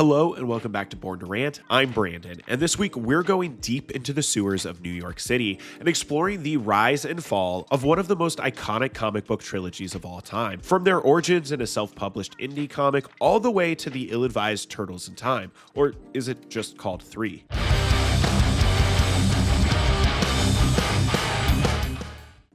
Hello and welcome back to Born to Rant. I'm Brandon, and this week we're going deep into the sewers of New York City and exploring the rise and fall of one of the most iconic comic book trilogies of all time. From their origins in a self-published indie comic all the way to the ill-advised Turtles in Time, or is it just called 3?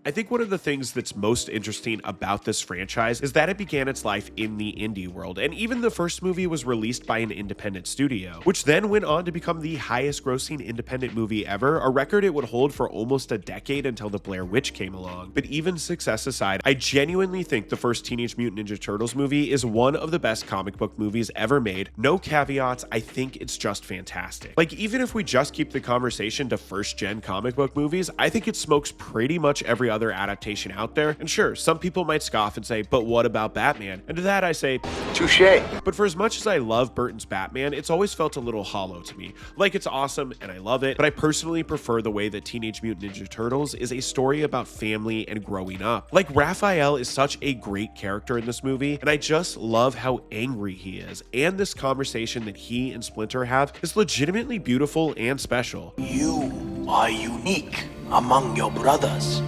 I think one of the things that's most interesting about this franchise is that it began its life in the indie world, and even the first movie was released by an independent studio, which then went on to become the highest grossing independent movie ever, a record it would hold for almost a decade until the Blair Witch came along. But even success aside, I genuinely think the first Teenage Mutant Ninja Turtles movie is one of the best comic book movies ever made. No caveats, I think it's just fantastic. Like, even if we just keep the conversation to first gen comic book movies, I think it smokes pretty much every other adaptation out there. And sure, some people might scoff and say, but what about Batman? And to that I say, touche. But for as much as I love Burton's Batman, it's always felt a little hollow to me. Like, it's awesome and I love it, but I personally prefer the way that Teenage Mutant Ninja Turtles is a story about family and growing up. Like, Raphael is such a great character in this movie, and I just love how angry he is, and this conversation that he and Splinter have is legitimately beautiful and special. You are unique among your brothers,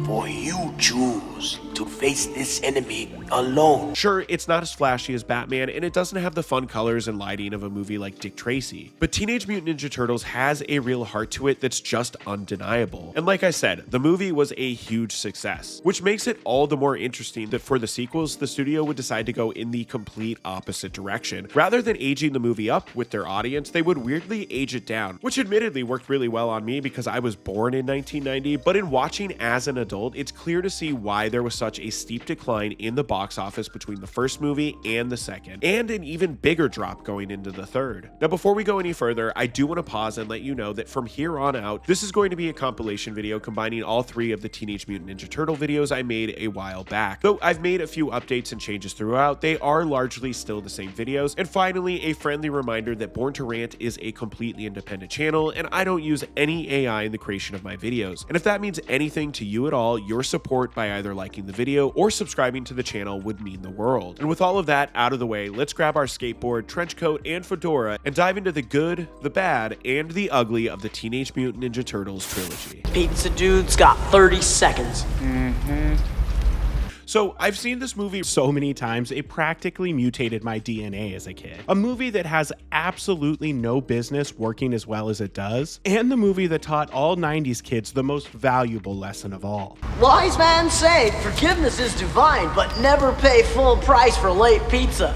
for you choose to face this enemy alone. Sure, it's not as flashy as Batman, and it doesn't have the fun colors and lighting of a movie like Dick Tracy, but Teenage Mutant Ninja Turtles has a real heart to it that's just undeniable. And like I said, the movie was a huge success, which makes it all the more interesting that for the sequels, the studio would decide to go in the complete opposite direction. Rather than aging the movie up with their audience, they would weirdly age it down, which admittedly worked really well on me because I was born in 1990, but in watching as an adult, it's clear to see why there was such a steep decline in the box office between the first movie and the second, and an even bigger drop going into the third. Now, before we go any further, I do want to pause and let you know that from here on out, this is going to be a compilation video combining all 3 of the Teenage Mutant Ninja Turtle videos I made a while back. Though I've made a few updates and changes throughout, they are largely still the same videos. And finally, a friendly reminder that Born to Rant is a completely independent channel, and I don't use any AI in the creation of my videos. And if that means anything to you at all, your support by either liking the video or subscribing to the channel would mean the world. And with all of that out of the way, let's grab our skateboard, trench coat, and fedora and dive into the good, the bad, and the ugly of the Teenage Mutant Ninja Turtles trilogy. Pizza dude's got 30 seconds. So I've seen this movie so many times, it practically mutated my DNA as a kid. A movie that has absolutely no business working as well as it does, and the movie that taught all 90s kids the most valuable lesson of all. Wise man say forgiveness is divine, but never pay full price for late pizza.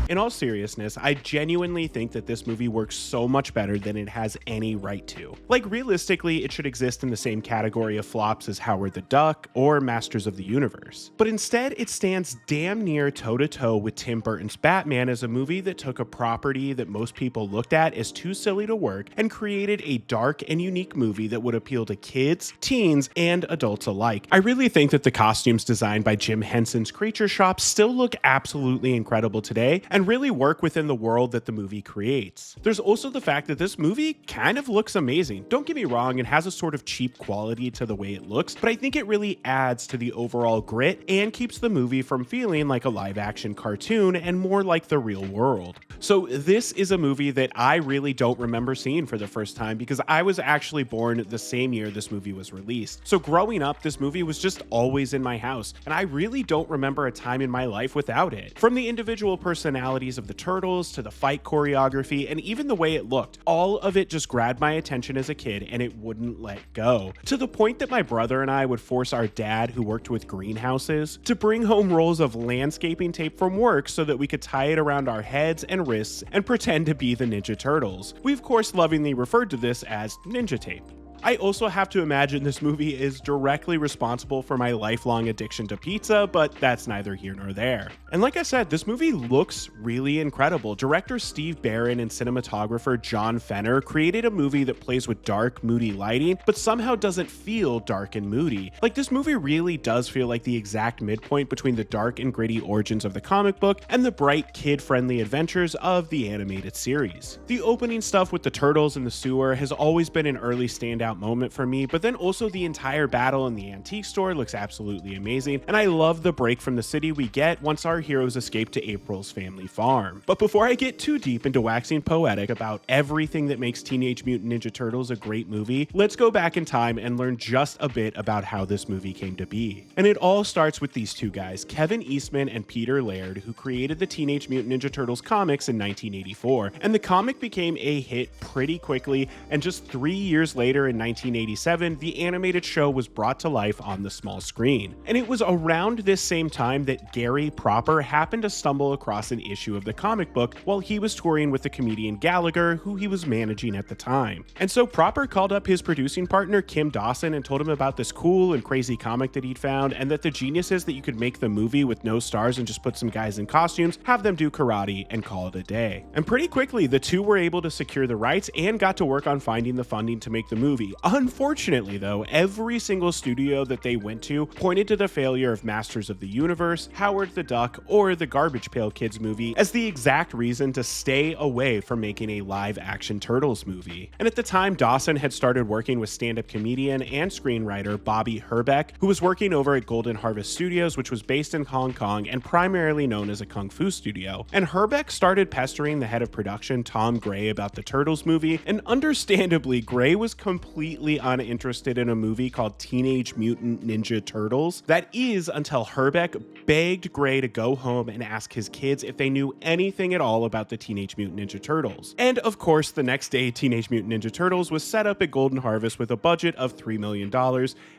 In all seriousness, I genuinely think that this movie works so much better than it has any right to. Like, realistically, it should exist in the same category of flops as Howard the Duck or Masters of the Universe. But instead, it stands damn near toe-to-toe with Tim Burton's Batman as a movie that took a property that most people looked at as too silly to work and created a dark and unique movie that would appeal to kids, teens, and adults alike. I really think that the costumes designed by Jim Henson's Creature Shop still look absolutely incredible today, and really work within the world that the movie creates. There's also the fact that this movie kind of looks amazing. Don't get me wrong, it has a sort of cheap quality to the way it looks, but I think it really adds to the overall grit and keeps the movie from feeling like a live-action cartoon and more like the real world. So this is a movie that I really don't remember seeing for the first time because I was actually born the same year this movie was released. So growing up, this movie was just always in my house, and I really don't remember a time in my life without it. From the individual personalities of the Turtles to the fight choreography and even the way it looked, all of it just grabbed my attention as a kid and it wouldn't let go. To the point that my brother and I would force our dad, who worked with greenhouses, to bring home rolls of landscaping tape from work so that we could tie it around our heads and wrists and pretend to be the Ninja Turtles. We of course lovingly referred to this as Ninja Tape. I also have to imagine this movie is directly responsible for my lifelong addiction to pizza, but that's neither here nor there. And like I said, this movie looks really incredible. Director Steve Barron and cinematographer John Fenner created a movie that plays with dark, moody lighting, but somehow doesn't feel dark and moody. Like, this movie really does feel like the exact midpoint between the dark and gritty origins of the comic book and the bright, kid-friendly adventures of the animated series. The opening stuff with the turtles in the sewer has always been an early standout standout moment for me, but then also the entire battle in the antique store looks absolutely amazing, and I love the break from the city we get once our heroes escape to April's family farm. But before I get too deep into waxing poetic about everything that makes Teenage Mutant Ninja Turtles a great movie, let's go back in time and learn just a bit about how this movie came to be. And it all starts with these two guys, Kevin Eastman and Peter Laird, who created the Teenage Mutant Ninja Turtles comics in 1984, and the comic became a hit pretty quickly, and just 3 years later in 1987, the animated show was brought to life on the small screen. And it was around this same time that Gary Proper happened to stumble across an issue of the comic book while he was touring with the comedian Gallagher, who he was managing at the time. And so Proper called up his producing partner Kim Dawson and told him about this cool and crazy comic that he'd found, and that the genius is that you could make the movie with no stars and just put some guys in costumes, have them do karate, and call it a day. And pretty quickly, the two were able to secure the rights and got to work on finding the funding to make the movie. Unfortunately though, every single studio that they went to pointed to the failure of Masters of the Universe, Howard the Duck, or the Garbage Pail Kids movie as the exact reason to stay away from making a live-action Turtles movie. And at the time, Dawson had started working with stand-up comedian and screenwriter Bobby Herbeck, who was working over at Golden Harvest Studios, which was based in Hong Kong and primarily known as a kung fu studio. And Herbeck started pestering the head of production, Tom Gray, about the Turtles movie, and understandably, Gray was completely uninterested in a movie called Teenage Mutant Ninja Turtles. That is, until Herbeck begged Gray to go home and ask his kids if they knew anything at all about the Teenage Mutant Ninja Turtles. And of course, the next day, Teenage Mutant Ninja Turtles was set up at Golden Harvest with a budget of $3 million,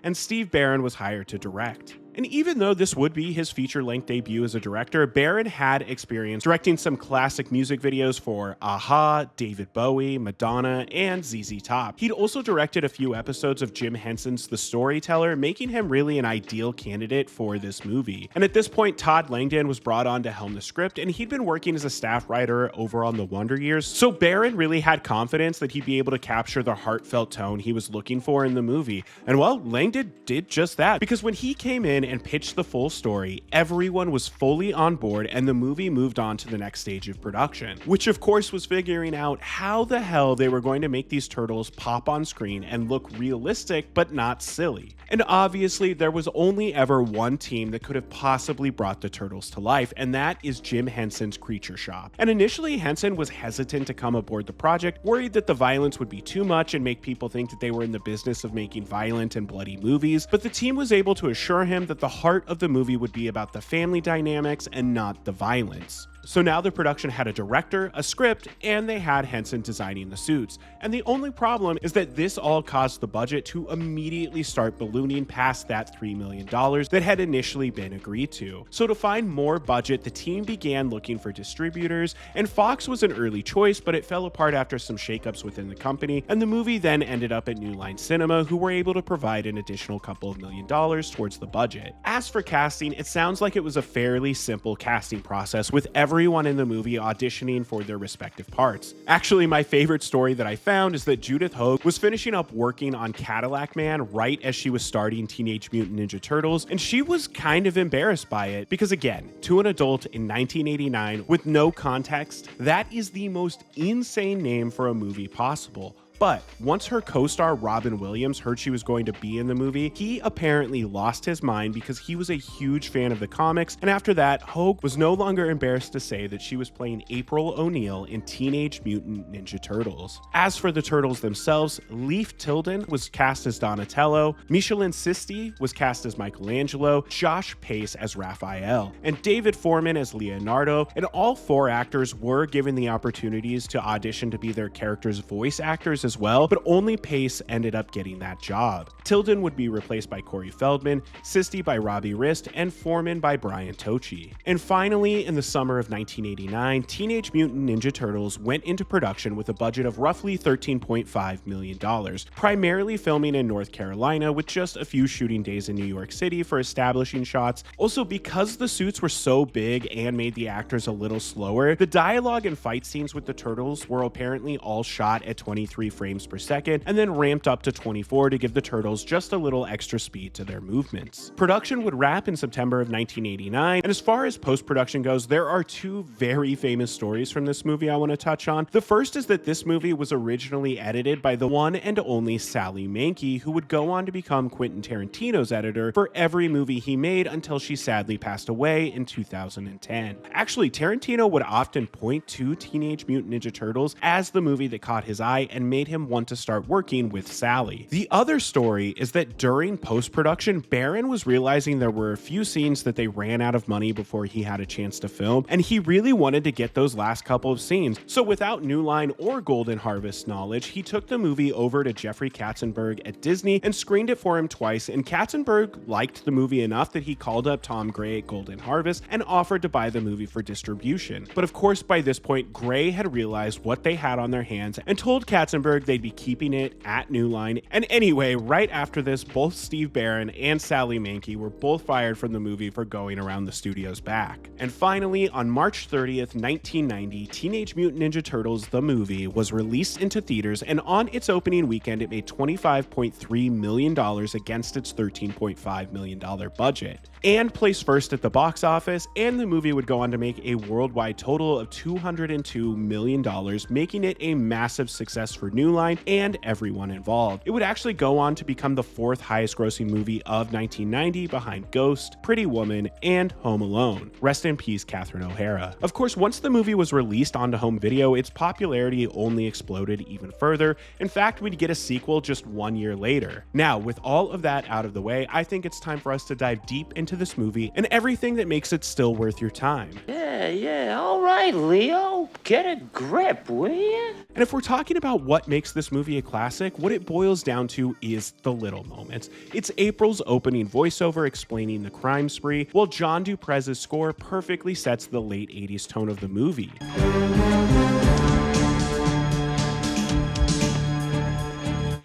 and Steve Barron was hired to direct. And even though this would be his feature-length debut as a director, Barron had experience directing some classic music videos for a-ha, David Bowie, Madonna, and ZZ Top. He'd also directed a few episodes of Jim Henson's The Storyteller, making him really an ideal candidate for this movie. And at this point, Todd Langdon was brought on to helm the script, and he'd been working as a staff writer over on The Wonder Years, so Barron really had confidence that he'd be able to capture the heartfelt tone he was looking for in the movie. And well, Langdon did just that, because when he came in and pitched the full story, everyone was fully on board and the movie moved on to the next stage of production, which of course was figuring out how the hell they were going to make these turtles pop on screen and look realistic but not silly. And obviously there was only ever one team that could have possibly brought the turtles to life, and that is Jim Henson's Creature Shop. And initially Henson was hesitant to come aboard the project, worried that the violence would be too much and make people think that they were in the business of making violent and bloody movies, but the team was able to assure him that the heart of the movie would be about the family dynamics and not the violence. So now the production had a director, a script, and they had Henson designing the suits. And the only problem is that this all caused the budget to immediately start ballooning past that $3 million that had initially been agreed to. So to find more budget, the team began looking for distributors, and Fox was an early choice, but it fell apart after some shakeups within the company, and the movie then ended up at New Line Cinema, who were able to provide an additional couple of $1 million towards the budget. As for casting, it sounds like it was a fairly simple casting process, with everyone in the movie auditioning for their respective parts. Actually, my favorite story that I found is that Judith Hoag was finishing up working on Cadillac Man right as she was starting Teenage Mutant Ninja Turtles, and she was kind of embarrassed by it because, again, to an adult in 1989 with no context, that is the most insane name for a movie possible. But once her co-star Robin Williams heard she was going to be in the movie, he apparently lost his mind because he was a huge fan of the comics, and after that, Hoag was no longer embarrassed to say that she was playing April O'Neil in Teenage Mutant Ninja Turtles. As for the Turtles themselves, Leif Tilden was cast as Donatello, Michelin Sisti was cast as Michelangelo, Josh Pace as Raphael, and David Foreman as Leonardo, and all four actors were given the opportunities to audition to be their characters' voice actors as well, but only Pace ended up getting that job. Tilden would be replaced by Corey Feldman, Sisti by Robbie Rist, and Foreman by Brian Tochi. And finally, in the summer of 1989, Teenage Mutant Ninja Turtles went into production with a budget of roughly $13.5 million, primarily filming in North Carolina with just a few shooting days in New York City for establishing shots. Also, because the suits were so big and made the actors a little slower, the dialogue and fight scenes with the Turtles were apparently all shot at 23 frames per second, and then ramped up to 24 to give the turtles just a little extra speed to their movements. Production would wrap in September of 1989, and as far as post-production goes, there are two very famous stories from this movie I want to touch on. The first is that this movie was originally edited by the one and only Sally Menke, who would go on to become Quentin Tarantino's editor for every movie he made until she sadly passed away in 2010. Actually, Tarantino would often point to Teenage Mutant Ninja Turtles as the movie that caught his eye and made him want to start working with Sally. The other story is that during post-production, Barron was realizing there were a few scenes that they ran out of money before he had a chance to film, and he really wanted to get those last couple of scenes. So without New Line or Golden Harvest knowledge, he took the movie over to Jeffrey Katzenberg at Disney and screened it for him twice, and Katzenberg liked the movie enough that he called up Tom Gray at Golden Harvest and offered to buy the movie for distribution. But of course, by this point, Gray had realized what they had on their hands and told Katzenberg they'd be keeping it at New Line. And anyway, right after this, both Steve Barron and Sally Menke were both fired from the movie for going around the studio's back. And finally, on March 30th, 1990, Teenage Mutant Ninja Turtles the movie was released into theaters, and on its opening weekend, it made $25.3 million against its $13.5 million budget, and placed first at the box office, and the movie would go on to make a worldwide total of $202 million, making it a massive success for New Line and everyone involved. It would actually go on to become the fourth highest grossing movie of 1990 behind Ghost, Pretty Woman, and Home Alone. Rest in peace, Catherine O'Hara. Of course, once the movie was released onto home video, its popularity only exploded even further. In fact, we'd get a sequel just 1 year later. Now, with all of that out of the way, I think it's time for us to dive deep into this movie and everything that makes it still worth your time. Yeah, all right, Leo. Get a grip, will ya? And if we're talking about what makes this movie a classic, what it boils down to is the little moments. It's April's opening voiceover explaining the crime spree, while John Duprez's score perfectly sets the late 80s tone of the movie.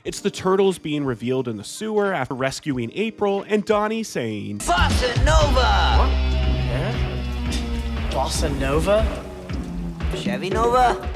It's the turtles being revealed in the sewer after rescuing April, and Donnie saying, Bossa Nova! Bossa Nova? Chevy Nova?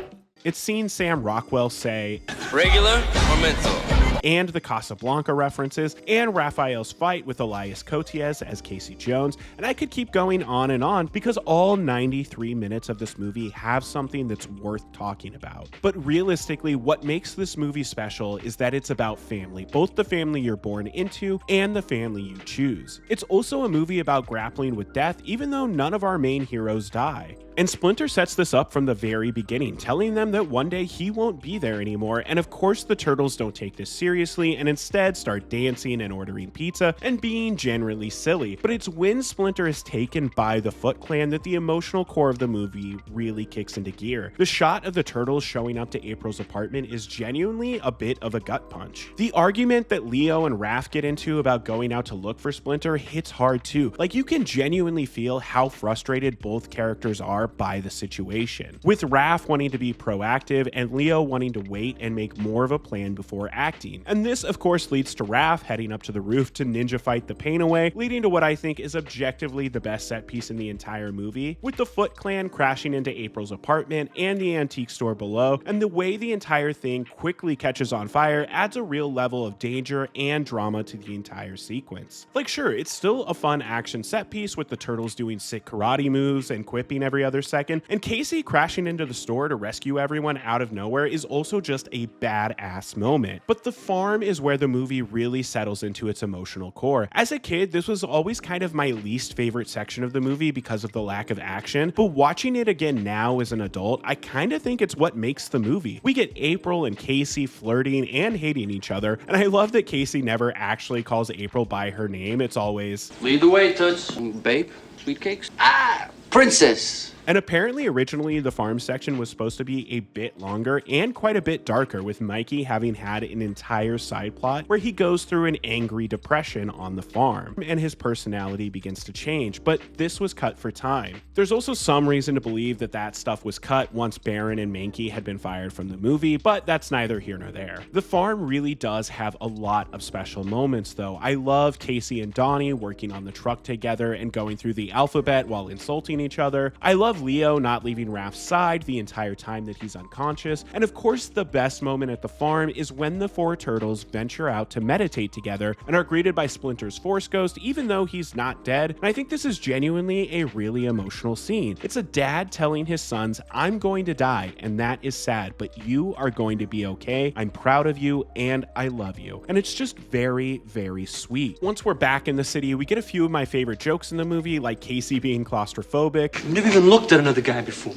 It's seeing Sam Rockwell say, Regular or mental? and the Casablanca references, and Raphael's fight with Elias Koteas as Casey Jones, and I could keep going on because all 93 minutes of this movie have something that's worth talking about. But realistically, what makes this movie special is that it's about family, both the family you're born into and the family you choose. It's also a movie about grappling with death, even though none of our main heroes die. And Splinter sets this up from the very beginning, telling them that one day he won't be there anymore, and of course the turtles don't take this seriously and instead start dancing and ordering pizza and being generally silly. But it's when Splinter is taken by the Foot Clan that the emotional core of the movie really kicks into gear. The shot of the turtles showing up to April's apartment is genuinely a bit of a gut punch. The argument that Leo and Raph get into about going out to look for Splinter hits hard too. Like, you can genuinely feel how frustrated both characters are by the situation, with Raph wanting to be proactive and Leo wanting to wait and make more of a plan before acting. And this of course leads to Raph heading up to the roof to ninja fight the pain away, leading to what I think is objectively the best set piece in the entire movie, with the Foot Clan crashing into April's apartment and the antique store below, and the way the entire thing quickly catches on fire adds a real level of danger and drama to the entire sequence. Like, sure, it's still a fun action set piece with the turtles doing sick karate moves and quipping every other second, and Casey crashing into the store to rescue everyone out of nowhere is also just a badass moment. But the farm is where the movie really settles into its emotional core. As a kid, this was always kind of my least favorite section of the movie because of the lack of action, but watching it again now as an adult, I kind of think it's what makes the movie. We get April and Casey flirting and hating each other, and I love that Casey never actually calls April by her name. It's always, Lead the way, Toots. Babe, sweet cakes? Ah, princess. And apparently originally the farm section was supposed to be a bit longer and quite a bit darker, with Mikey having had an entire side plot where he goes through an angry depression on the farm and his personality begins to change, but this was cut for time. There's also some reason to believe that that stuff was cut once Barron and Mankey had been fired from the movie, but that's neither here nor there. The farm really does have a lot of special moments though. I love Casey and Donnie working on the truck together and going through the alphabet while insulting each other. I love love Leo not leaving Raph's side the entire time that he's unconscious, and of course the best moment at the farm is when the four turtles venture out to meditate together and are greeted by Splinter's Force Ghost even though he's not dead, and I think this is genuinely a really emotional scene. It's a dad telling his sons, I'm going to die, and that is sad, but you are going to be okay. I'm proud of you, and I love you. And it's just very, very sweet. Once we're back in the city, we get a few of my favorite jokes in the movie, like Casey being claustrophobic. I've never even looked at another guy before.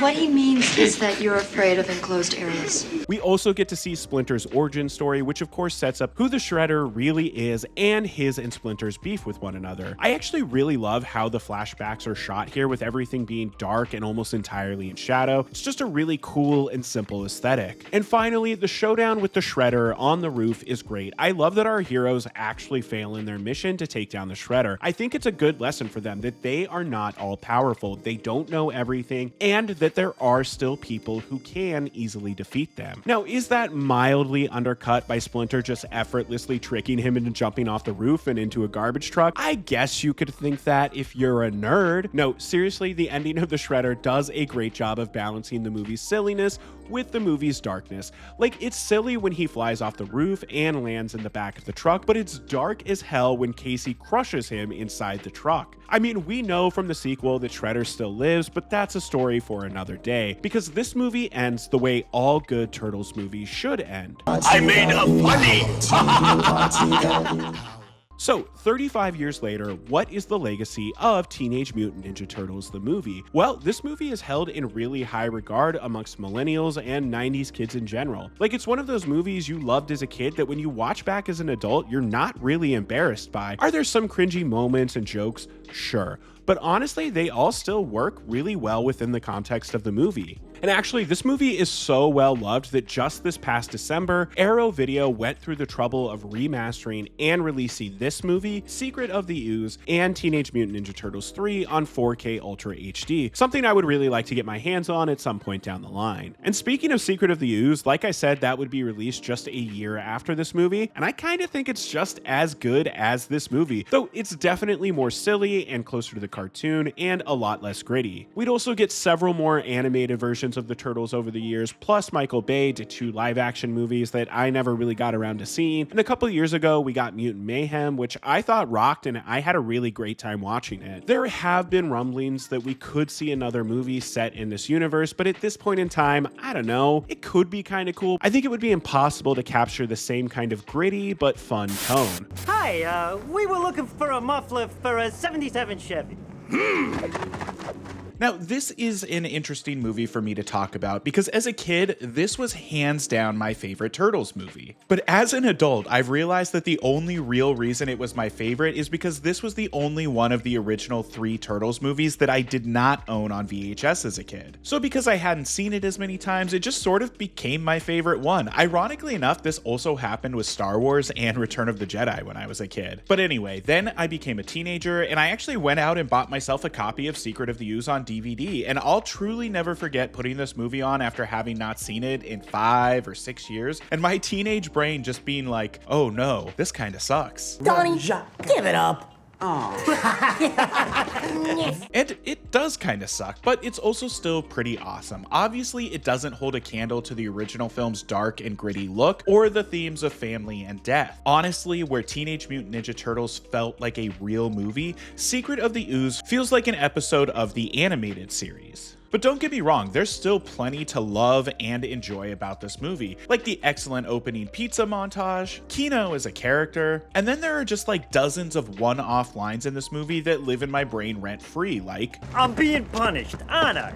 What he means is that you're afraid of enclosed areas. We also get to see Splinter's origin story, which of course sets up who the Shredder really is and his and Splinter's beef with one another. I actually really love how the flashbacks are shot here, with everything being dark and almost entirely in shadow. It's just a really cool and simple aesthetic. And finally, the showdown with the Shredder on the roof is great. I love that our heroes actually fail in their mission to take down the Shredder. I think it's a good lesson for them that they are not all powerful, they don't know everything, and that there are still people who can easily defeat them. Now, is that mildly undercut by Splinter just effortlessly tricking him into jumping off the roof and into a garbage truck? I guess you could think that if you're a nerd. No, seriously, the ending of the Shredder does a great job of balancing the movie's silliness with the movie's darkness. Like, it's silly when he flies off the roof and lands in the back of the truck, but it's dark as hell when Casey crushes him inside the truck. I mean, we know from the sequel that Shredder still lives, but that's a story for another day, because this movie ends the way all good Turtles movies should end. I made her funny! So, 35 years later, what is the legacy of Teenage Mutant Ninja Turtles, the movie? Well, this movie is held in really high regard amongst millennials and 90s kids in general. Like, it's one of those movies you loved as a kid that when you watch back as an adult, you're not really embarrassed by. Are there some cringy moments and jokes? Sure. But honestly, they all still work really well within the context of the movie. And actually, this movie is so well loved that just this past December, Arrow Video went through the trouble of remastering and releasing this movie, Secret of the Ooze, and Teenage Mutant Ninja Turtles 3 on 4K Ultra HD, something I would really like to get my hands on at some point down the line. And speaking of Secret of the Ooze, like I said, that would be released just a year after this movie, and I kind of think it's just as good as this movie, though it's definitely more silly and closer to the cartoon and a lot less gritty. We'd also get several more animated versions of the Turtles over the years, plus Michael Bay did 2 live-action movies that I never really got around to seeing, and a couple years ago we got Mutant Mayhem, which I thought rocked and I had a really great time watching it. There have been rumblings that we could see another movie set in this universe, but at this point in time, I don't know, it could be kind of cool. I think it would be impossible to capture the same kind of gritty but fun tone. Hi, we were looking for a muffler for a 77 Chevy. Now, this is an interesting movie for me to talk about because as a kid, this was hands down my favorite Turtles movie. But as an adult, I've realized that the only real reason it was my favorite is because this was the only one of the original 3 Turtles movies that I did not own on VHS as a kid. So because I hadn't seen it as many times, it just sort of became my favorite one. Ironically enough, this also happened with Star Wars and Return of the Jedi when I was a kid. But anyway, then I became a teenager and I actually went out and bought myself a copy of Secret of the Ooze on DVD, and I'll truly never forget putting this movie on after having not seen it in 5 or 6 years, and my teenage brain just being like, oh no, this kind of sucks. Donnie, give it up. And it does kind of suck, but it's also still pretty awesome. Obviously, it doesn't hold a candle to the original film's dark and gritty look or the themes of family and death. Honestly, where Teenage Mutant Ninja Turtles felt like a real movie, Secret of the Ooze feels like an episode of the animated series. But don't get me wrong, there's still plenty to love and enjoy about this movie, like the excellent opening pizza montage, Keno as a character, and then there are just like dozens of one-off lines in this movie that live in my brain rent-free, like, I'm being punished, Anna.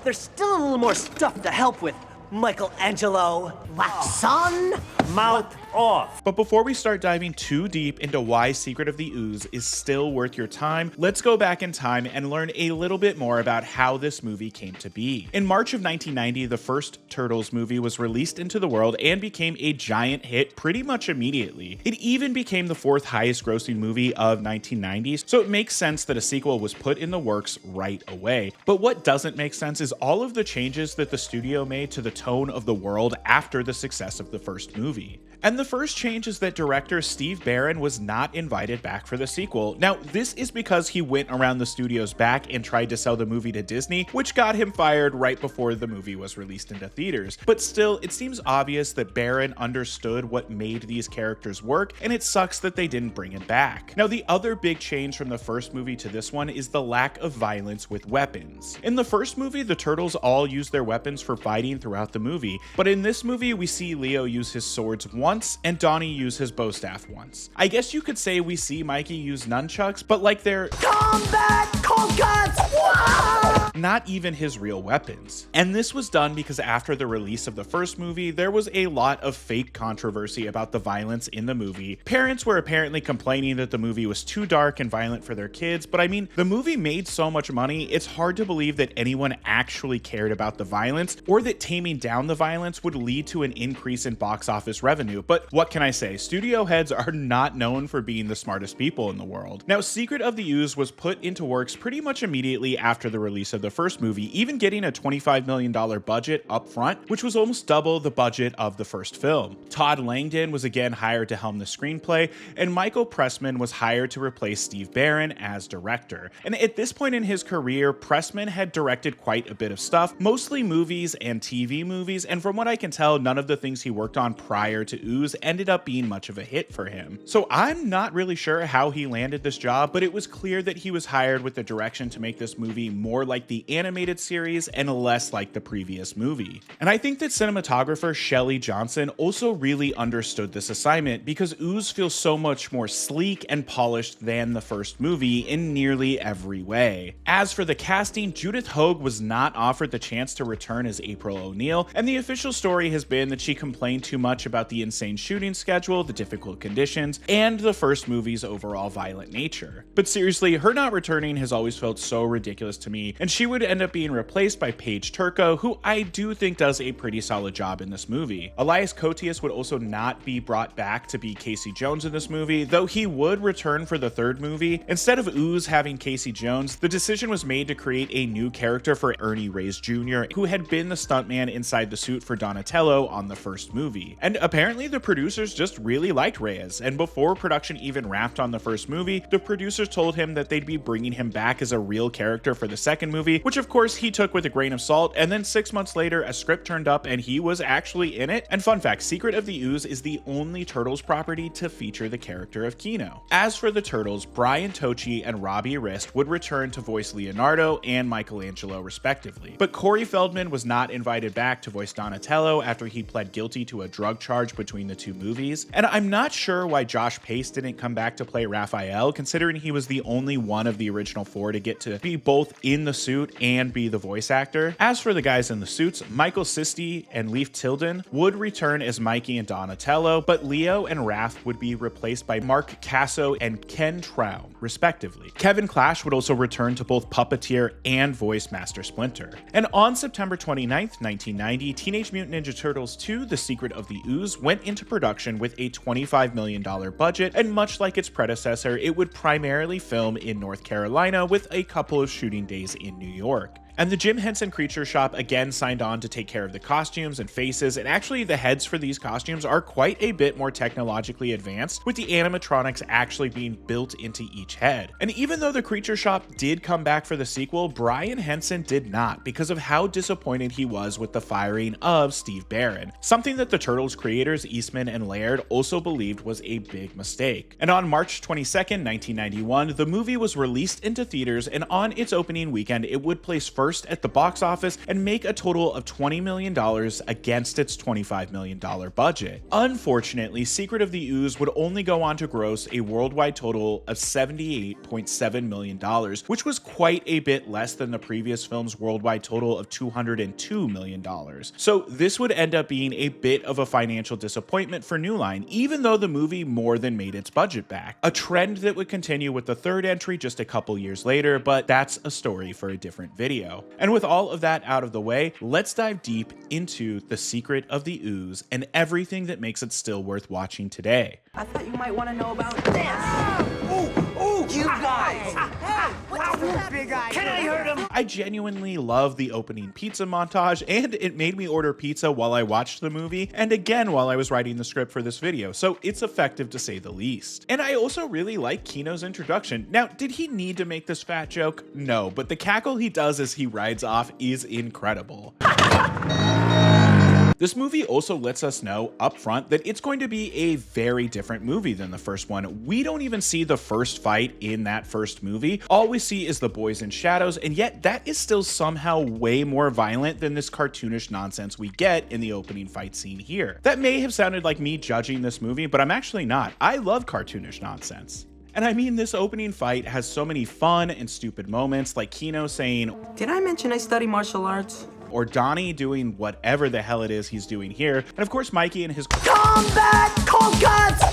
There's still a little more stuff to help with, Michelangelo. What, son? Mouth off. But before we start diving too deep into why Secret of the Ooze is still worth your time, let's go back in time and learn a little bit more about how this movie came to be. In March of 1990, the first Turtles movie was released into the world and became a giant hit pretty much immediately. It even became the 4th highest grossing movie of 1990s, so it makes sense that a sequel was put in the works right away. But what doesn't make sense is all of the changes that the studio made to the tone of the world after the success of the first movie. And the first change is that director Steve Barron was not invited back for the sequel. Now, this is because he went around the studio's back and tried to sell the movie to Disney, which got him fired right before the movie was released into theaters. But still, it seems obvious that Barron understood what made these characters work, and it sucks that they didn't bring him back. Now, the other big change from the first movie to this one is the lack of violence with weapons. In the first movie, the Turtles all use their weapons for fighting throughout the movie, but in this movie, we see Leo use his swords once and Donnie use his bow staff once. I guess you could say we see Mikey use nunchucks, but like they're Combat Concuts! Not even his real weapons. And this was done because after the release of the first movie, there was a lot of fake controversy about the violence in the movie. Parents were apparently complaining that the movie was too dark and violent for their kids, but I mean, the movie made so much money, it's hard to believe that anyone actually cared about the violence, or that taming down the violence would lead to an increase in box office revenue. But what can I say? Studio heads are not known for being the smartest people in the world. Now, Secret of the Ooze was put into works pretty much immediately after the release of the first movie, even getting a $25 million budget up front, which was almost double the budget of the first film. Todd Langdon was again hired to helm the screenplay, and Michael Pressman was hired to replace Steve Barron as director. And at this point in his career, Pressman had directed quite a bit of stuff, mostly movies and TV movies, and from what I can tell, none of the things he worked on prior to Ooze ended up being much of a hit for him. So I'm not really sure how he landed this job, but it was clear that he was hired with the direction to make this movie more like the animated series and less like the previous movie. And I think that cinematographer Shelley Johnson also really understood this assignment, because Ooze feels so much more sleek and polished than the first movie in nearly every way. As for the casting, Judith Hoag was not offered the chance to return as April O'Neil, and the official story has been that she complained too much about the insane shooting schedule, the difficult conditions, and the first movie's overall violent nature. But seriously, her not returning has always felt so ridiculous to me, and she would end up being replaced by Paige Turco, who I do think does a pretty solid job in this movie. Elias Koteas would also not be brought back to be Casey Jones in this movie, though he would return for the third movie. Instead of Ooze having Casey Jones, the decision was made to create a new character for Ernie Reyes Jr., who had been the stuntman inside the suit for Donatello on the first movie. And apparently the producers just really liked Reyes, and before production even wrapped on the first movie, the producers told him that they'd be bringing him back as a real character for the second movie, which of course he took with a grain of salt, and then 6 months later a script turned up and he was actually in it. And fun fact, Secret of the Ooze is the only Turtles property to feature the character of Keno. As for the Turtles, Brian Tochi and Robbie Rist would return to voice Leonardo and Michelangelo respectively. But Corey Feldman was not invited back to voice Donatello after he pled guilty to a drug charge between the two movies. And I'm not sure why Josh Pace didn't come back to play Raphael, considering he was the only one of the original four to get to be both in the suit and be the voice actor. As for the guys in the suits, Michael Sisti and Leif Tilden would return as Mikey and Donatello, but Leo and Raph would be replaced by Mark Casso and Ken Traum, respectively. Kevin Clash would also return to both puppeteer and voice Master Splinter. And on September 29th, 1990, Teenage Mutant Ninja Turtles 2: The Secret of the Ooze went into production with a $25 million budget, and much like its predecessor, it would primarily film in North Carolina with a couple of shooting days in New York. And the Jim Henson Creature Shop again signed on to take care of the costumes and faces, and actually the heads for these costumes are quite a bit more technologically advanced, with the animatronics actually being built into each head. And even though the Creature Shop did come back for the sequel, Brian Henson did not, because of how disappointed he was with the firing of Steve Barron, something that the Turtles creators Eastman and Laird also believed was a big mistake. And on March 22nd, 1991, the movie was released into theaters, and on its opening weekend, it would place first at the box office and make a total of $20 million against its $25 million budget. Unfortunately, Secret of the Ooze would only go on to gross a worldwide total of $78.7 million, which was quite a bit less than the previous film's worldwide total of $202 million. So this would end up being a bit of a financial disappointment for New Line, even though the movie more than made its budget back. A trend that would continue with the third entry just a couple years later, but that's a story for a different video. And with all of that out of the way, let's dive deep into The Secret of the Ooze and everything that makes it still worth watching today. I thought you might want to know about this. Ooh, you guys! Hey, what's Can I hurt him? I genuinely love the opening pizza montage, and it made me order pizza while I watched the movie, and again while I was writing the script for this video, so it's effective to say the least. And I also really like Keno's introduction. Now, did he need to make this fat joke? No, but the cackle he does as he rides off is incredible. This movie also lets us know up front that it's going to be a very different movie than the first one. We don't even see the first fight in that first movie. All we see is the boys in shadows, and yet that is still somehow way more violent than this cartoonish nonsense we get in the opening fight scene here. That may have sounded like me judging this movie, but I'm actually not. I love cartoonish nonsense. And I mean, this opening fight has so many fun and stupid moments, like Keno saying, "Did I mention I study martial arts?" Or Donnie doing whatever the hell it is he's doing here. And of course, Mikey and his Combat Concuts!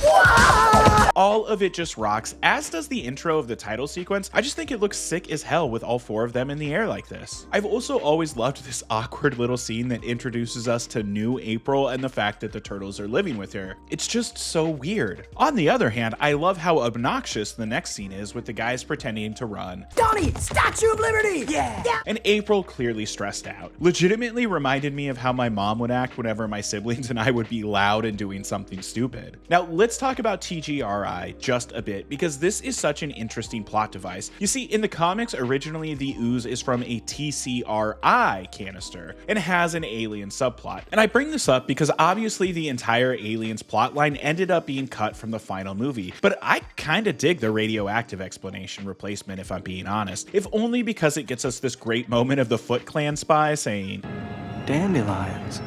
All of it just rocks, as does the intro of the title sequence. I just think it looks sick as hell with all four of them in the air like this. I've also always loved this awkward little scene that introduces us to new April and the fact that the turtles are living with her. It's just so weird. On the other hand, I love how obnoxious the next scene is with the guys pretending to run. Donnie, Statue of Liberty! Yeah! And April clearly stressed out. Legitimately reminded me of how my mom would act whenever my siblings and I would be loud and doing something stupid. Now let's talk about TGRI just a bit, because this is such an interesting plot device. You see, in the comics, originally the Ooze is from a TCRI canister and has an alien subplot. And I bring this up because obviously the entire aliens plotline ended up being cut from the final movie, but I kinda dig the radioactive explanation replacement if I'm being honest, if only because it gets us this great moment of the Foot Clan spy saying, Dandelions.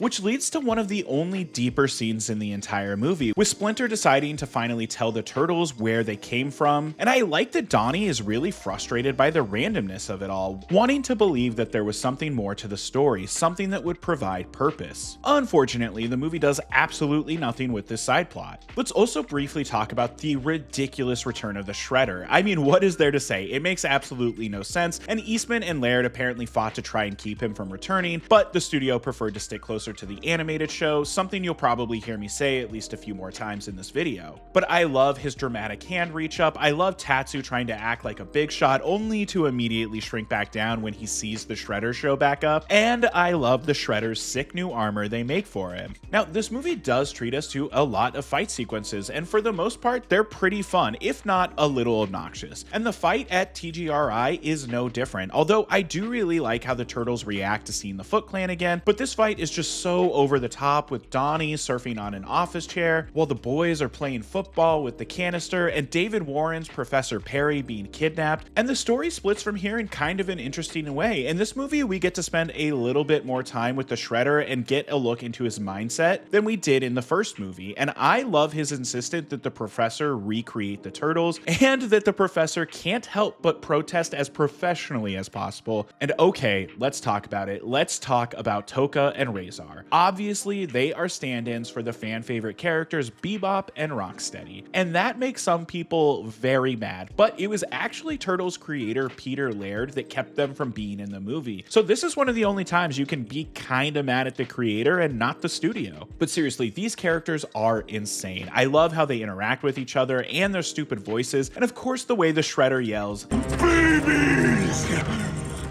which leads to one of the only deeper scenes in the entire movie, with Splinter deciding to finally tell the turtles where they came from. And I like that Donnie is really frustrated by the randomness of it all, wanting to believe that there was something more to the story, something that would provide purpose. Unfortunately, the movie does absolutely nothing with this side plot. Let's also briefly talk about the ridiculous return of the Shredder. I mean, what is there to say? It makes absolutely no sense, and Eastman and Laird apparently fought to try and keep him from returning, but the studio preferred to stick closer to the animated show, something you'll probably hear me say at least a few more times in this video. But I love his dramatic hand reach up. I love Tatsu trying to act like a big shot only to immediately shrink back down when he sees the Shredder show back up. And I love the Shredder's sick new armor they make for him. Now, this movie does treat us to a lot of fight sequences, and for the most part, they're pretty fun, if not a little obnoxious. And the fight at TGRI is no different, although I do really like how the turtles react to seeing the Foot Clan again, but this fight is just so over the top, with Donnie surfing on an office chair while the boys are playing football with the canister, and David Warren's Professor Perry being kidnapped. And the story splits from here in kind of an interesting way. In this movie, we get to spend a little bit more time with the Shredder and get a look into his mindset than we did in the first movie. And I love his insistence that the professor recreate the turtles, and that the professor can't help but protest as professionally as possible. And okay, let's talk about it. Let's talk about Toka and Razor. Obviously, they are stand-ins for the fan favorite characters Bebop and Rocksteady, and that makes some people very mad, but it was actually Turtles creator Peter Laird that kept them from being in the movie. So this is one of the only times you can be kinda mad at the creator and not the studio. But seriously, these characters are insane. I love how they interact with each other and their stupid voices, and of course the way the Shredder yells, "Babies!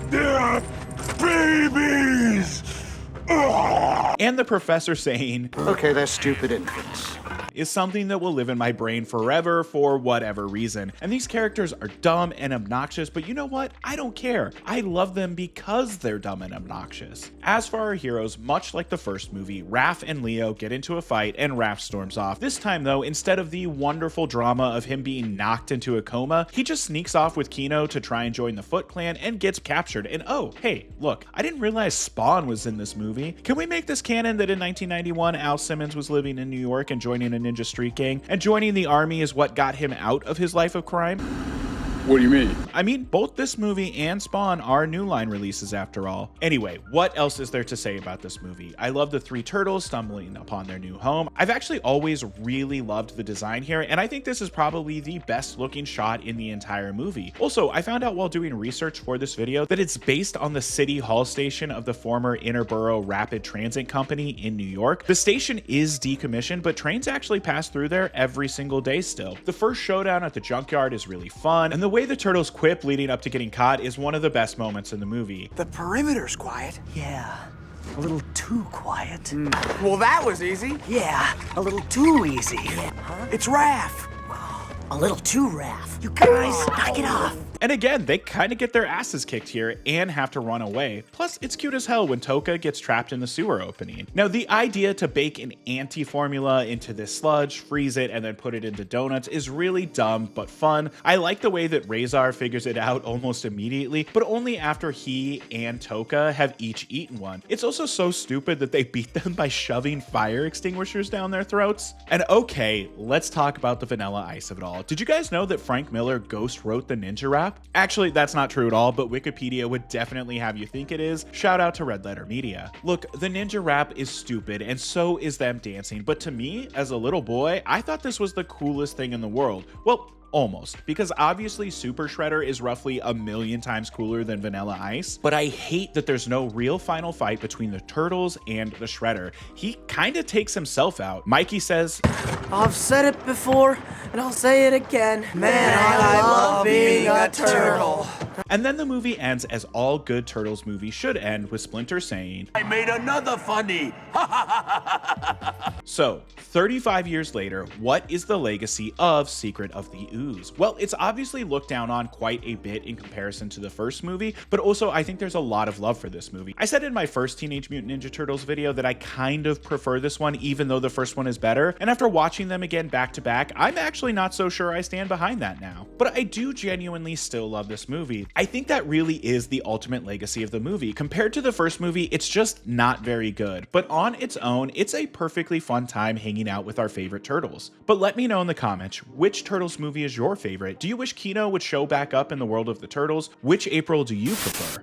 They're babies!" And the professor saying, "Okay, they're stupid infants," is something that will live in my brain forever for whatever reason. And these characters are dumb and obnoxious, but you know what? I don't care. I love them because they're dumb and obnoxious. As for our heroes, much like the first movie, Raph and Leo get into a fight and Raph storms off. This time though, instead of the wonderful drama of him being knocked into a coma, he just sneaks off with Keno to try and join the Foot Clan and gets captured. And oh, hey, look, I didn't realize Spawn was in this movie. Can we make this canon that in 1991, Al Simmons was living in New York and joining a ninja street gang, and joining the army is what got him out of his life of crime? What do you mean? I mean, both this movie and Spawn are New Line releases after all. Anyway, what else is there to say about this movie? I love the three turtles stumbling upon their new home. I've actually always really loved the design here, and I think this is probably the best looking shot in the entire movie. Also, I found out while doing research for this video that it's based on the City Hall station of the former Interborough Rapid Transit Company in New York. The station is decommissioned, but trains actually pass through there every single day still. The first showdown at the junkyard is really fun, and the way the turtles quip leading up to getting caught is one of the best moments in the movie. The perimeter's quiet. Yeah, a little too quiet. Well, that was easy. Yeah, a little too easy. Huh? It's Raph. A little too Raph. You guys, knock it off. And again, they kind of get their asses kicked here and have to run away. Plus, it's cute as hell when Toka gets trapped in the sewer opening. Now, the idea to bake an anti-formula into this sludge, freeze it, and then put it into donuts is really dumb but fun. I like the way that Razor figures it out almost immediately, but only after he and Toka have each eaten one. It's also so stupid that they beat them by shoving fire extinguishers down their throats. And okay, let's talk about the vanilla ice of it all. Did you guys know that Frank Miller ghost wrote the Ninja Rap? Actually, that's not true at all, but Wikipedia would definitely have you think it is. Shout out to Red Letter Media. Look, the Ninja Rap is stupid, and so is them dancing, but to me, as a little boy, I thought this was the coolest thing in the world. Well, almost, because obviously Super Shredder is roughly 1,000,000 times cooler than Vanilla Ice, but I hate that there's no real final fight between the Turtles and the Shredder. He kind of takes himself out. Mikey says, I've said it before, and I'll say it again. Man, I love being a turtle. And then the movie ends as all good Turtles movies should end, with Splinter saying, I made another funny. So, 35 years later, what is the legacy of Secret of the Ooze? Well, it's obviously looked down on quite a bit in comparison to the first movie, but also I think there's a lot of love for this movie. I said in my first Teenage Mutant Ninja Turtles video that I kind of prefer this one, even though the first one is better, and after watching them again back to back, I'm actually not so sure I stand behind that now. But I do genuinely still love this movie. I think that really is the ultimate legacy of the movie. Compared to the first movie, it's just not very good, but on its own, it's a perfectly fun time hanging out with our favorite Turtles. But let me know in the comments, which Turtles movie is your favorite? Do you wish Keno would show back up in the world of the Turtles? Which April do you prefer?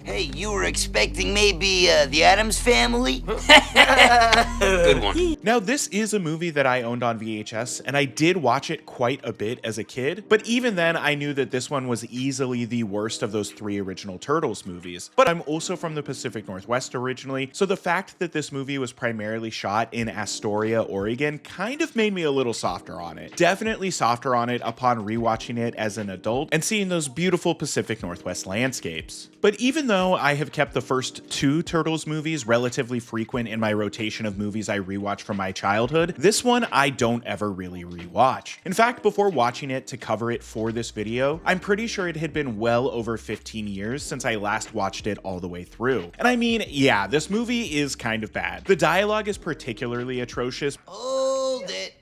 Hey, you were expecting maybe the Addams Family? Good one. Now, this is a movie that I owned on VHS, and I did watch it quite a bit as a kid, but even then, I knew that this one was easily the worst of those 3 original Turtles movies. But I'm also from the Pacific Northwest originally, so the fact that this movie was primarily shot in Astoria, Oregon, kind of made me a little softer on it. Definitely softer on it upon rewatching it as an adult and seeing those beautiful Pacific Northwest landscapes. But even though I have kept the first 2 Turtles movies relatively frequent in my rotation of movies I rewatch from my childhood, this one I don't ever really rewatch. In fact, before watching it to cover it for this video, I'm pretty sure it had been well over 15 years since I last watched it all the way through. And I mean, yeah, this movie is kind of bad. The dialogue is particularly atrocious. Hold it.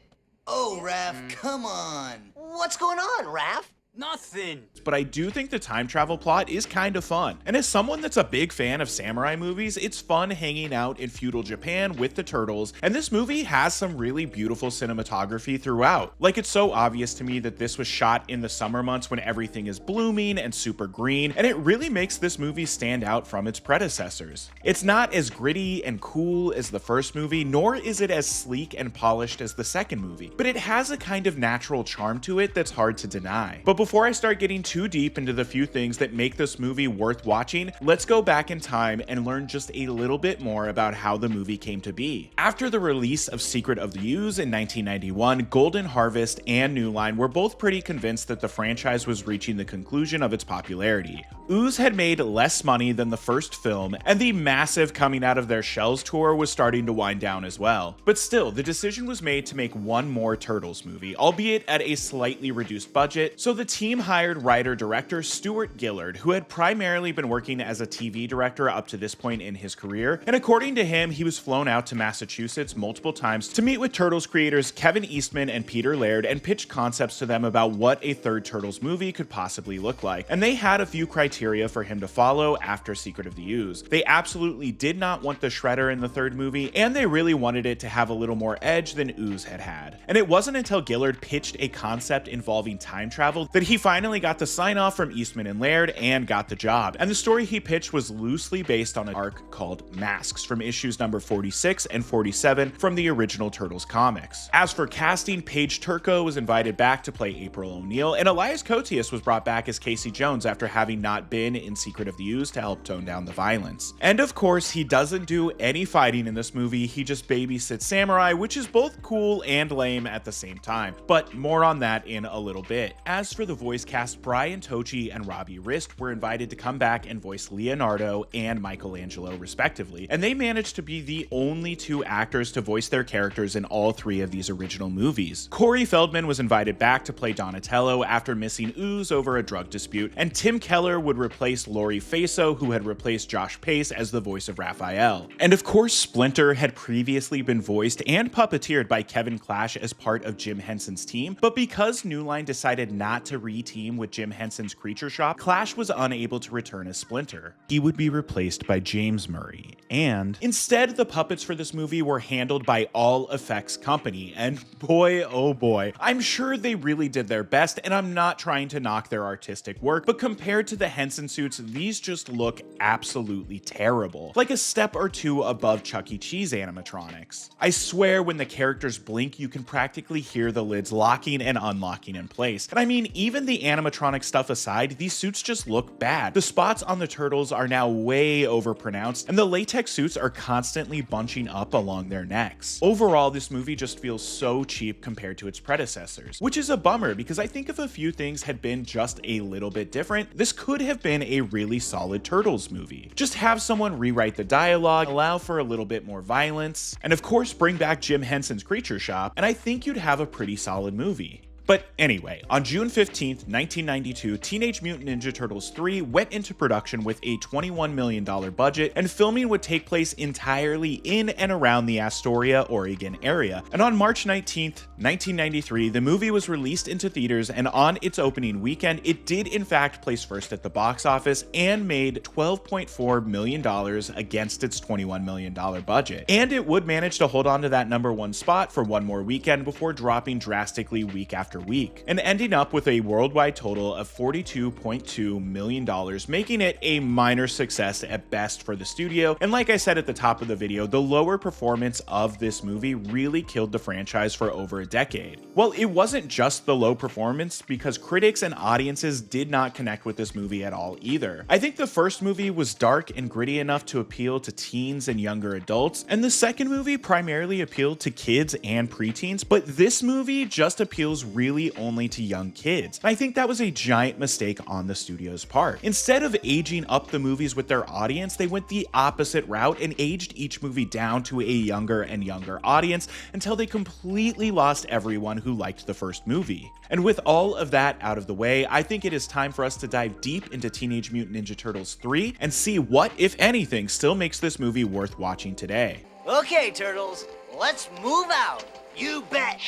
Oh, Raph, come on. What's going on, Raph? Nothing. But I do think the time travel plot is kind of fun. And as someone that's a big fan of samurai movies, it's fun hanging out in feudal Japan with the Turtles, and this movie has some really beautiful cinematography throughout. Like, it's so obvious to me that this was shot in the summer months when everything is blooming and super green, and it really makes this movie stand out from its predecessors. It's not as gritty and cool as the first movie, nor is it as sleek and polished as the second movie, but it has a kind of natural charm to it that's hard to deny. But before I start getting too deep into the few things that make this movie worth watching, let's go back in time and learn just a little bit more about how the movie came to be. After the release of Secret of the Ooze in 1991, Golden Harvest and New Line were both pretty convinced that the franchise was reaching the conclusion of its popularity. Ooze had made less money than the first film, and the massive Coming Out of Their Shells tour was starting to wind down as well. But still, the decision was made to make one more Turtles movie, albeit at a slightly reduced budget, so the team hired writer-director Stuart Gillard, who had primarily been working as a TV director up to this point in his career, and according to him, he was flown out to Massachusetts multiple times to meet with Turtles creators Kevin Eastman and Peter Laird and pitch concepts to them about what a third Turtles movie could possibly look like, and they had a few criteria for him to follow after Secret of the Ooze. They absolutely did not want the Shredder in the third movie, and they really wanted it to have a little more edge than Ooze had had. And it wasn't until Gillard pitched a concept involving time travel that he finally got the sign off from Eastman and Laird and got the job. And the story he pitched was loosely based on an arc called Masks from issues number 46 and 47 from the original Turtles comics. As for casting, Paige Turco was invited back to play April O'Neil, and Elias Koteas was brought back as Casey Jones after having not been in Secret of the Ooze to help tone down the violence. And of course, he doesn't do any fighting in this movie, he just babysits Samurai, which is both cool and lame at the same time. But more on that in a little bit. As for the voice cast, Brian Tochi and Robbie Rist were invited to come back and voice Leonardo and Michelangelo respectively, and they managed to be the only two actors to voice their characters in all three of these original movies. Corey Feldman was invited back to play Donatello after missing Ooze over a drug dispute, and Tim Keller would replace Laurie Faso, who had replaced Josh Pace as the voice of Raphael. And of course, Splinter had previously been voiced and puppeteered by Kevin Clash as part of Jim Henson's team, but because New Line decided not to re-team with Jim Henson's Creature Shop, Clash was unable to return as Splinter. He would be replaced by James Murray, and instead the puppets for this movie were handled by All Effects Company, and boy oh boy, I'm sure they really did their best, and I'm not trying to knock their artistic work, but compared to the Henson suits, these just look absolutely terrible, like a step or two above Chuck E. Cheese animatronics. I swear when the characters blink, you can practically hear the lids locking and unlocking in place. And I mean, even the animatronic stuff aside, these suits just look bad. The spots on the turtles are now way overpronounced, and the latex suits are constantly bunching up along their necks. Overall, this movie just feels so cheap compared to its predecessors, which is a bummer because I think if a few things had been just a little bit different, this could have been a really solid Turtles movie. Just have someone rewrite the dialogue, allow for a little bit more violence, and of course bring back Jim Henson's Creature Shop, and I think you'd have a pretty solid movie. But anyway, on June 15th, 1992, Teenage Mutant Ninja Turtles 3 went into production with a $21 million budget, and filming would take place entirely in and around the Astoria, Oregon area. And on March 19th, 1993, the movie was released into theaters, and on its opening weekend, it did in fact place first at the box office and made $12.4 million against its $21 million budget. And it would manage to hold on to that #1 spot for one more weekend before dropping drastically week after week, and ending up with a worldwide total of $42.2 million, making it a minor success at best for the studio. And like I said at the top of the video, the lower performance of this movie really killed the franchise for over a decade. Well, it wasn't just the low performance, because critics and audiences did not connect with this movie at all either. I think the first movie was dark and gritty enough to appeal to teens and younger adults, and the second movie primarily appealed to kids and preteens, but this movie just appeals really only to young kids. I think that was a giant mistake on the studio's part. Instead of aging up the movies with their audience, they went the opposite route and aged each movie down to a younger and younger audience until they completely lost everyone who liked the first movie. And with all of that out of the way, I think it is time for us to dive deep into Teenage Mutant Ninja Turtles 3 and see what, if anything, still makes this movie worth watching today. Okay, Turtles, let's move out. You bet.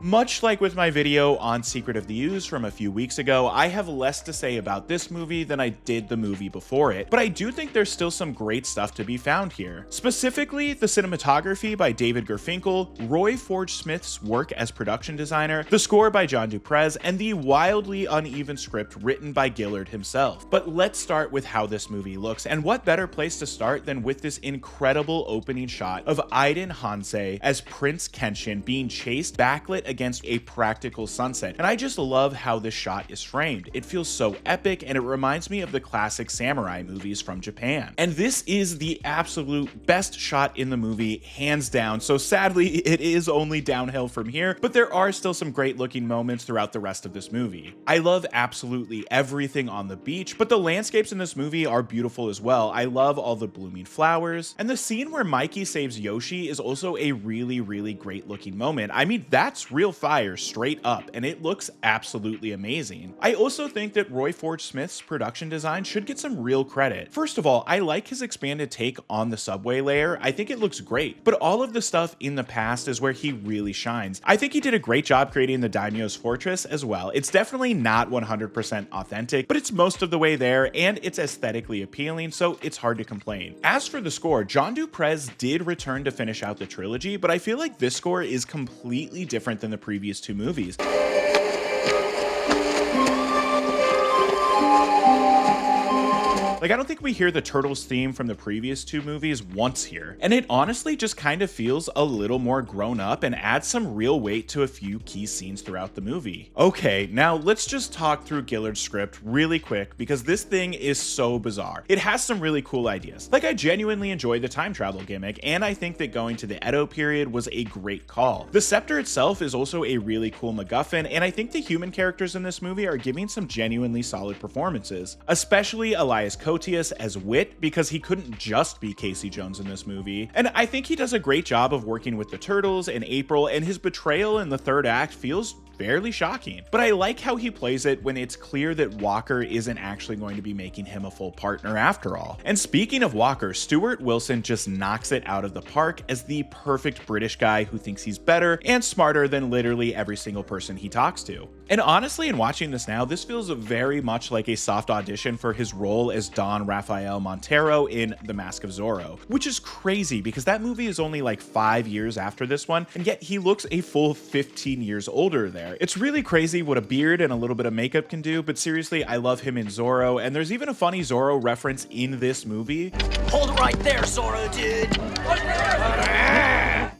Much like with my video on Secret of the Ooze from a few weeks ago, I have less to say about this movie than I did the movie before it, but I do think there's still some great stuff to be found here. Specifically, the cinematography by David Gerfinkel, Roy Forge Smith's work as production designer, the score by John Duprez, and the wildly uneven script written by Gillard himself. But let's start with how this movie looks, and what better place to start than with this incredible opening shot of Aiden Hansei as Prince Kenshin being chased backlit against a practical sunset. And I just love how this shot is framed. It feels so epic, and it reminds me of the classic samurai movies from Japan. And this is the absolute best shot in the movie, hands down. So sadly, it is only downhill from here, but there are still some great looking moments throughout the rest of this movie. I love absolutely everything on the beach, but the landscapes in this movie are beautiful as well. I love all the blooming flowers, and the scene where Mikey saves Yoshi is also a really great looking moment. I mean, that's real fire straight up, and it looks absolutely amazing. I also think that Roy Forge Smith's production design should get some real credit. First of all, I like his expanded take on the subway layer. I think it looks great, but all of the stuff in the past is where he really shines. I think he did a great job creating the Daimyo's Fortress as well. It's definitely not 100% authentic, but it's most of the way there, and it's aesthetically appealing, so it's hard to complain. As for the score, John Duprez did return to finish out the trilogy, but I feel like this score is completely different than the previous two movies. Like, I don't think we hear the Turtles theme from the previous two movies once here, and it honestly just kind of feels a little more grown up and adds some real weight to a few key scenes throughout the movie. Okay, now let's just talk through Gillard's script really quick because this thing is so bizarre. It has some really cool ideas. Like, I genuinely enjoy the time travel gimmick, and I think that going to the Edo period was a great call. The scepter itself is also a really cool MacGuffin, and I think the human characters in this movie are giving some genuinely solid performances, especially Elias Koteas as Wit, because he couldn't just be Casey Jones in this movie. And I think he does a great job of working with the Turtles and April, and his betrayal in the third act feels fairly shocking. But I like how he plays it when it's clear that Walker isn't actually going to be making him a full partner after all. And speaking of Walker, Stuart Wilson just knocks it out of the park as the perfect British guy who thinks he's better and smarter than literally every single person he talks to. And honestly, in watching this now, this feels very much like a soft audition for his role as Don Rafael Montero in The Mask of Zorro, which is crazy because that movie is only like 5 years after this one, and yet he looks a full 15 years older there. It's really crazy what a beard and a little bit of makeup can do, but seriously, I love him in Zorro, and there's even a funny Zorro reference in this movie. Hold it right there, Zorro, dude.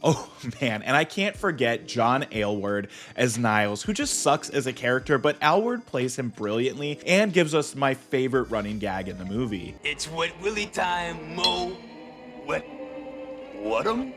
Oh man, and I can't forget John Aylward as Niles, who just sucks as a character, but Aylward plays him brilliantly and gives us my favorite running gag in the movie. It's Wet Willie time, Mo. What'em?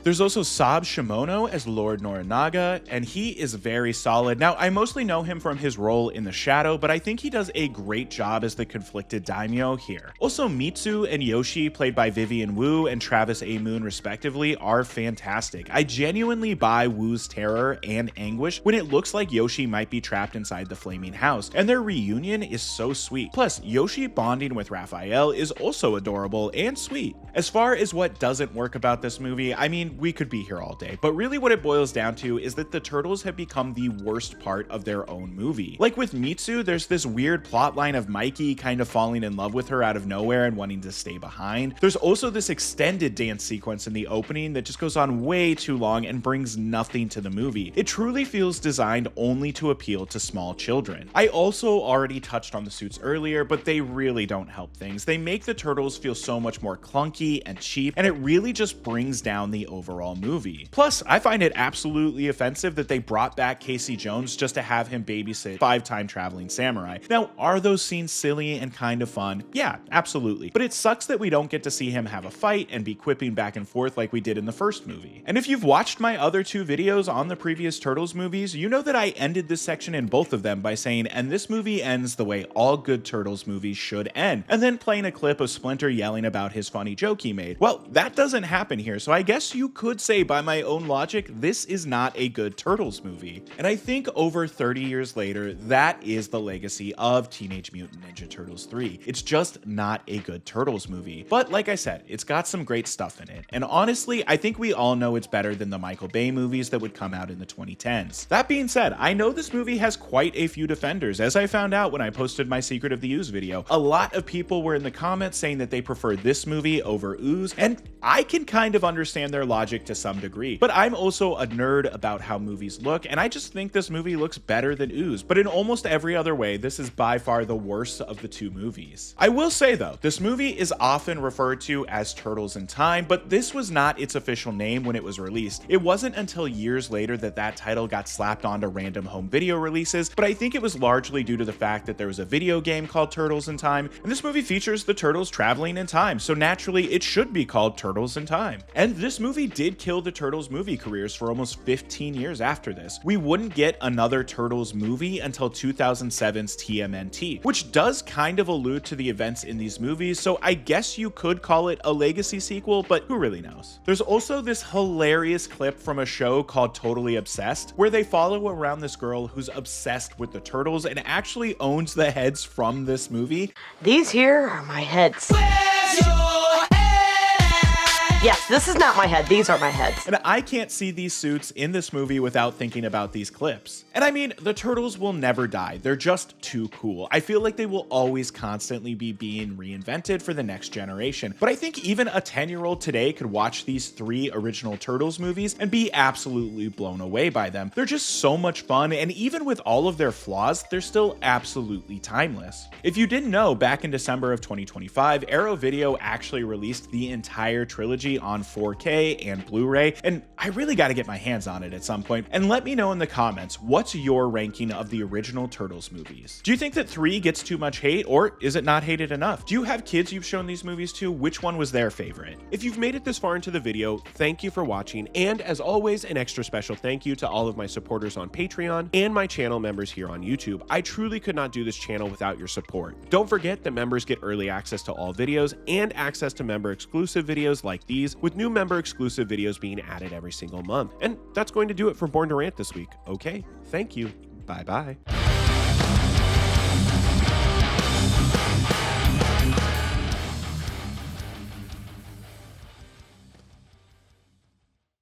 There's also Sab Shimono as Lord Norinaga, and he is very solid. Now, I mostly know him from his role in The Shadow, but I think he does a great job as the conflicted daimyo here. Also, Mitsu and Yoshi, played by Vivian Wu and Travis A. Moon respectively, are fantastic. I genuinely buy Wu's terror and anguish when it looks like Yoshi might be trapped inside the flaming house, and their reunion is so sweet. Plus, Yoshi bonding with Raphael is also adorable and sweet. As far as what doesn't work about this movie, I mean, we could be here all day, but really what it boils down to is that the Turtles have become the worst part of their own movie. Like with Mitsu, there's this weird plot line of Mikey kind of falling in love with her out of nowhere and wanting to stay behind. There's also this extended dance sequence in the opening that just goes on way too long and brings nothing to the movie. It truly feels designed only to appeal to small children. I also already touched on the suits earlier, but they really don't help things. They make the Turtles feel so much more clunky and cheap, and it really just brings down the overall movie. Plus, I find it absolutely offensive that they brought back Casey Jones just to have him babysit 5-time traveling samurai. Now, are those scenes silly and kind of fun? Yeah, absolutely. But it sucks that we don't get to see him have a fight and be quipping back and forth like we did in the first movie. And if you've watched my other 2 videos on the previous Turtles movies, you know that I ended this section in both of them by saying, and this movie ends the way all good Turtles movies should end, and then playing a clip of Splinter yelling about his funny joke he made. Well, that doesn't happen here, so I guess you could say by my own logic, this is not a good Turtles movie. And I think over 30 years later, that is the legacy of Teenage Mutant Ninja Turtles 3. It's just not a good Turtles movie. But like I said, it's got some great stuff in it. And honestly, I think we all know it's better than the Michael Bay movies that would come out in the 2010s. That being said, I know this movie has quite a few defenders, as I found out when I posted my Secret of the Ooze video. A lot of people were in the comments saying that they prefer this movie over Ooze, and I can kind of understand their logic to some degree. But I'm also a nerd about how movies look, and I just think this movie looks better than Ooze. But in almost every other way, this is by far the worst of the 2 movies. I will say though, this movie is often referred to as Turtles in Time, but this was not its official name when it was released. It wasn't until years later that that title got slapped onto random home video releases, but I think it was largely due to the fact that there was a video game called Turtles in Time, and this movie features the Turtles traveling in time, so naturally it should be called Turtles in Time. And this movie did kill the Turtles movie careers for almost 15 years after this. We wouldn't get another Turtles movie until 2007's TMNT, which does kind of allude to the events in these movies, so I guess you could call it a legacy sequel, but who really knows? There's also this hilarious clip from a show called Totally Obsessed, where they follow around this girl who's obsessed with the Turtles and actually owns the heads from this movie. These here are my heads. Yes, this is not my head. These are my heads. And I can't see these suits in this movie without thinking about these clips. And I mean, the Turtles will never die. They're just too cool. I feel like they will always constantly be being reinvented for the next generation. But I think even a 10-year-old today could watch these 3 original Turtles movies and be absolutely blown away by them. They're just so much fun, and even with all of their flaws, they're still absolutely timeless. If you didn't know, back in December of 2025, Arrow Video actually released the entire trilogy on 4K and Blu-ray, and I really got to get my hands on it at some point. And let me know in the comments, what's your ranking of the original Turtles movies? Do you think that 3 gets too much hate, or is it not hated enough? Do you have kids you've shown these movies to? Which one was their favorite? If you've made it this far into the video, thank you for watching, and as always, an extra special thank you to all of my supporters on Patreon and my channel members here on YouTube. I truly could not do this channel without your support. Don't forget that members get early access to all videos and access to member exclusive videos like these, with new member exclusive videos being added every single month. And that's going to do it for Born to Rant this week. Okay, thank you. Bye bye.